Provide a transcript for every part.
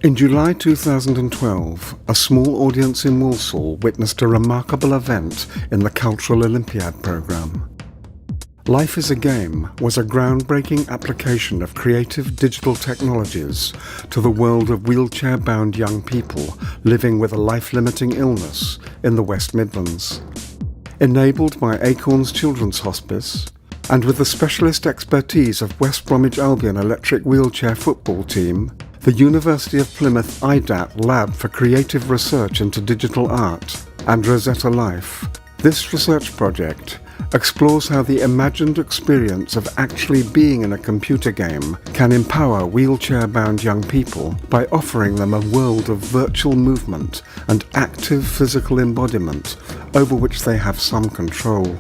In July 2012, a small audience in Walsall witnessed a remarkable event in the Cultural Olympiad programme. Life is a Game was a groundbreaking application of creative digital technologies to the world of wheelchair-bound young people living with a life-limiting illness in the West Midlands. Enabled by Acorns Children's Hospice, and with the specialist expertise of West Bromwich Albion Electric Wheelchair Football Team, the University of Plymouth IDAT Lab for Creative Research into Digital Art, and Rosetta Life, this research project explores how the imagined experience of actually being in a computer game can empower wheelchair-bound young people by offering them a world of virtual movement and active physical embodiment over which they have some control.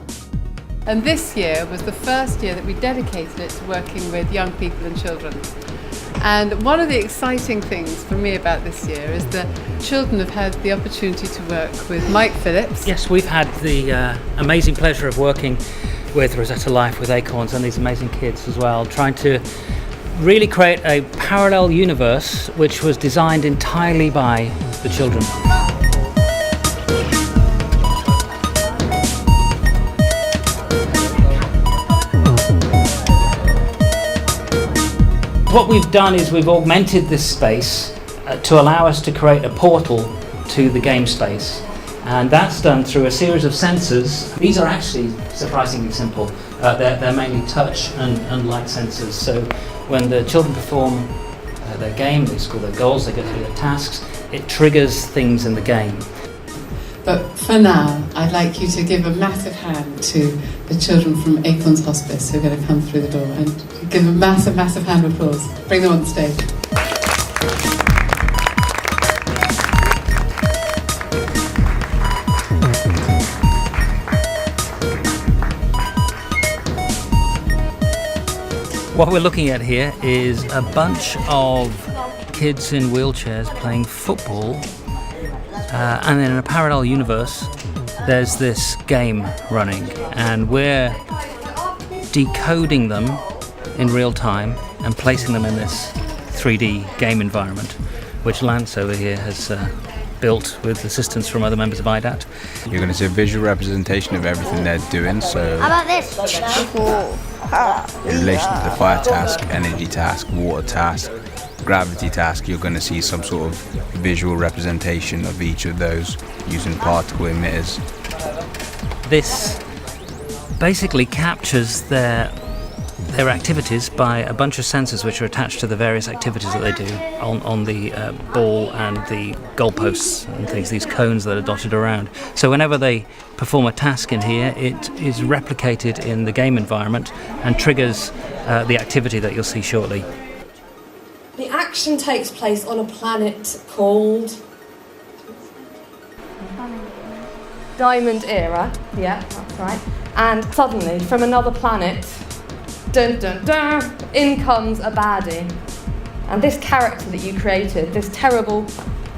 And this year was the first year that we dedicated it to working with young people and children. And one of the exciting things for me about this year is that children have had the opportunity to work with Mike Phillips. Yes, we've had the amazing pleasure of working with Rosetta Life, with Acorns, and these amazing kids as well, trying to really create a parallel universe which was designed entirely by the children. What we've done is we've augmented this space to allow us to create a portal to the game space, and that's done through a series of sensors. These are actually surprisingly simple. They're mainly touch and light sensors, so when the children perform their game, they score their goals, they go through their tasks, it triggers things in the game. But for now, I'd like you to give a massive hand to the children from Acorns Hospice who are going to come through the door, and give a massive, massive hand of applause. Bring them on stage. What we're looking at here is a bunch of kids in wheelchairs playing football. And then in a parallel universe, there's this game running, and we're decoding them in real time and placing them in this 3D game environment, which Lance over here has built with assistance from other members of IDAT. You're going to see a visual representation of everything they're doing, so how about this? in relation to the fire task, energy task, water task, gravity task, you're going to see some sort of visual representation of each of those using particle emitters. This basically captures their activities by a bunch of sensors which are attached to the various activities that they do on the ball and the goalposts and things, these cones that are dotted around. So whenever they perform a task in here, it is replicated in the game environment and triggers the activity that you'll see shortly. The action takes place on a planet called Diamond Era. Yeah, that's right. And suddenly, from another planet, dun dun dun, in comes a baddie. And this character that you created, this terrible,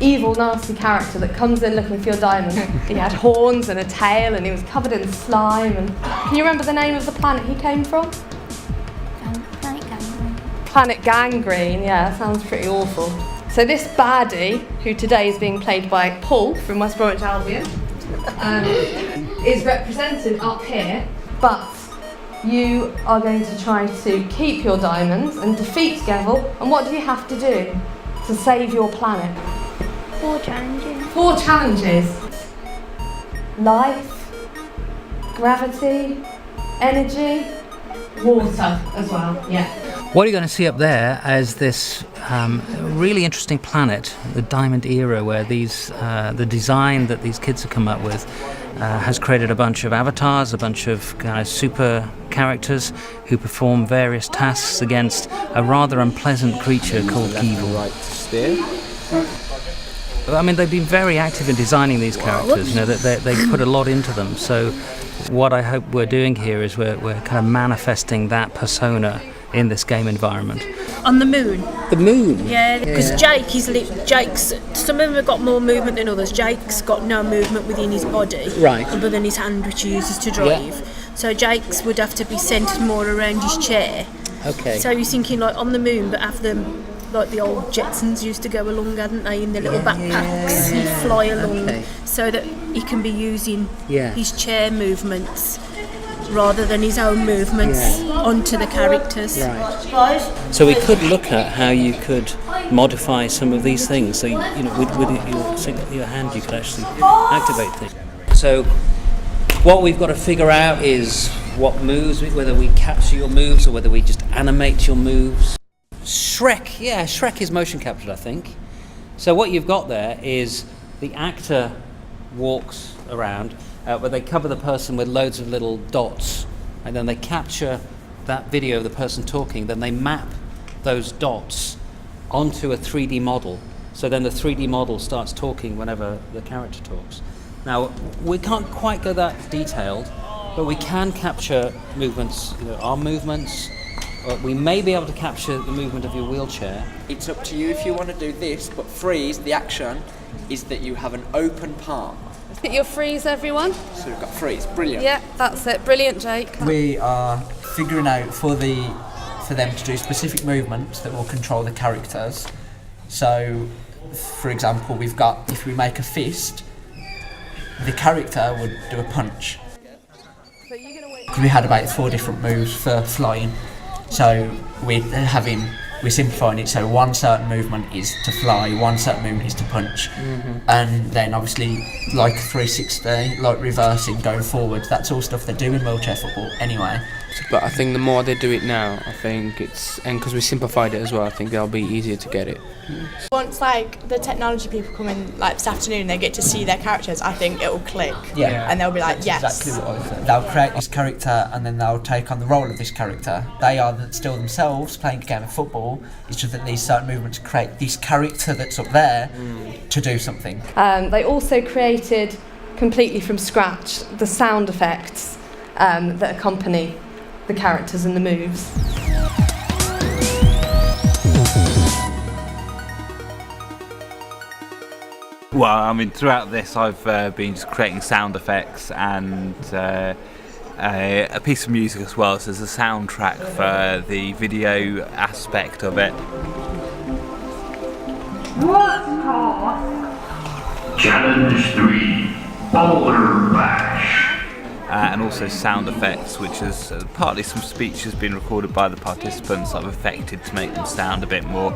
evil, nasty character that comes in looking for your diamond, he had horns and a tail and he was covered in slime. And can you remember the name of the planet he came from? Planet Gangrene, yeah, sounds pretty awful. So this baddie, who today is being played by Paul from West Bromwich Albion, is represented up here, but you are going to try to keep your diamonds and defeat Gevil. And what do you have to do to save your planet? 4 challenges. 4 challenges. Life, gravity, energy, water as well, yeah. What you're going to see up there is this really interesting planet, the Diamond Era, where the design that these kids have come up with has created a bunch of avatars, a bunch of kind of super characters who perform various tasks against a rather unpleasant creature called Evil. Right to steer. I mean, they've been very active in designing these characters. You know, they put a lot into them. So what I hope we're doing here is we're kind of manifesting that persona in this game environment. On the moon. The moon? Yeah, because Jake's, some of them have got more movement than others. Jake's got no movement within his body, right, other than his hand, which he uses to drive. Yeah. So Jake's would have to be centred more around his chair. Okay. So he's thinking like on the moon, but have them like the old Jetsons used to go along, hadn't they, in their little backpacks and fly along, so that he can be using his chair movements rather than his own movements onto the characters. Right. So we could look at how you could modify some of these things. So with your hand, you could actually activate things. So what we've got to figure out is what moves, whether we capture your moves or whether we just animate your moves. Shrek is motion captured, I think. So what you've got there is the actor walks around, where they cover the person with loads of little dots, and then they capture that video of the person talking, then they map those dots onto a 3D model. So then the 3D model starts talking whenever the character talks. Now, we can't quite go that detailed, but we can capture movements, our movements. We may be able to capture the movement of your wheelchair. It's up to you if you want to do this, but freeze, the action is that you have an open palm. Hit your freeze, everyone. So we've got freeze, brilliant. Yeah, that's it. Brilliant, Jake. We are figuring out for them to do specific movements that will control the characters. So, for example, we've got, if we make a fist, the character would do a punch. We had about 4 different moves for flying. So we're simplifying it, so one certain movement is to fly, one certain movement is to punch, and then obviously like 360, like reversing, going forward, that's all stuff they do in wheelchair football anyway. But I think the more they do it now, I think and because we simplified it as well, I think they'll be easier to get it. Once the technology people come in this afternoon, they get to see their characters, I think it'll click. And they'll be like, yes. Exactly what I said. They'll create this character and then they'll take on the role of this character. They are still themselves playing a game of football, it's just that these certain movements create this character that's up there to do something. They also created, completely from scratch, the sound effects that accompany the characters and the moves. Well, I mean, throughout this I've been just creating sound effects and a piece of music as well, so there's a soundtrack for the video aspect of it. Challenge 3, Boulder Bash. And also sound effects, which is partly some speech has been recorded by the participants I've affected to make them sound a bit more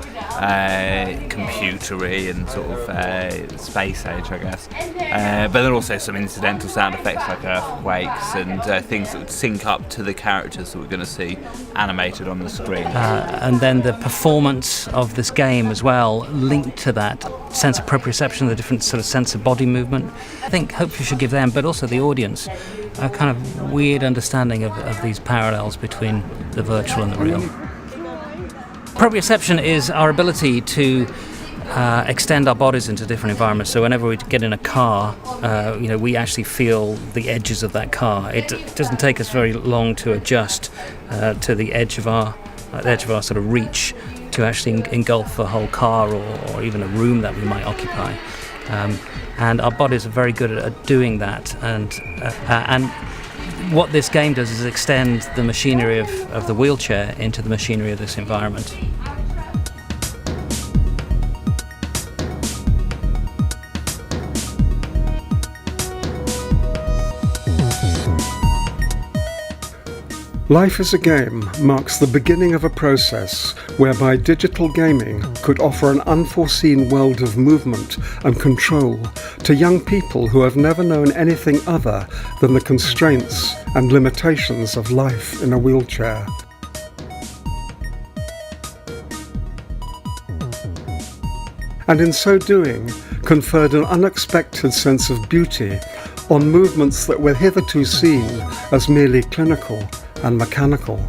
computery and sort of space age, I guess. But then also some incidental sound effects like earthquakes and things that would sync up to the characters that we're going to see animated on the screen. And then the performance of this game as well, linked to that sense of proprioception, the different sort of sense of body movement. I think hopefully should give them, but also the audience, a kind of weird understanding of these parallels between the virtual and the real. Proprioception is our ability to extend our bodies into different environments. So whenever we get in a car, we actually feel the edges of that car. It doesn't take us very long to adjust to the edge of our sort of reach to actually engulf a whole car or even a room that we might occupy. And our bodies are very good at doing that, and what this game does is extend the machinery of the wheelchair into the machinery of this environment. Life is a Game marks the beginning of a process whereby digital gaming could offer an unforeseen world of movement and control to young people who have never known anything other than the constraints and limitations of life in a wheelchair. And in so doing, conferred an unexpected sense of beauty on movements that were hitherto seen as merely clinical and mechanical.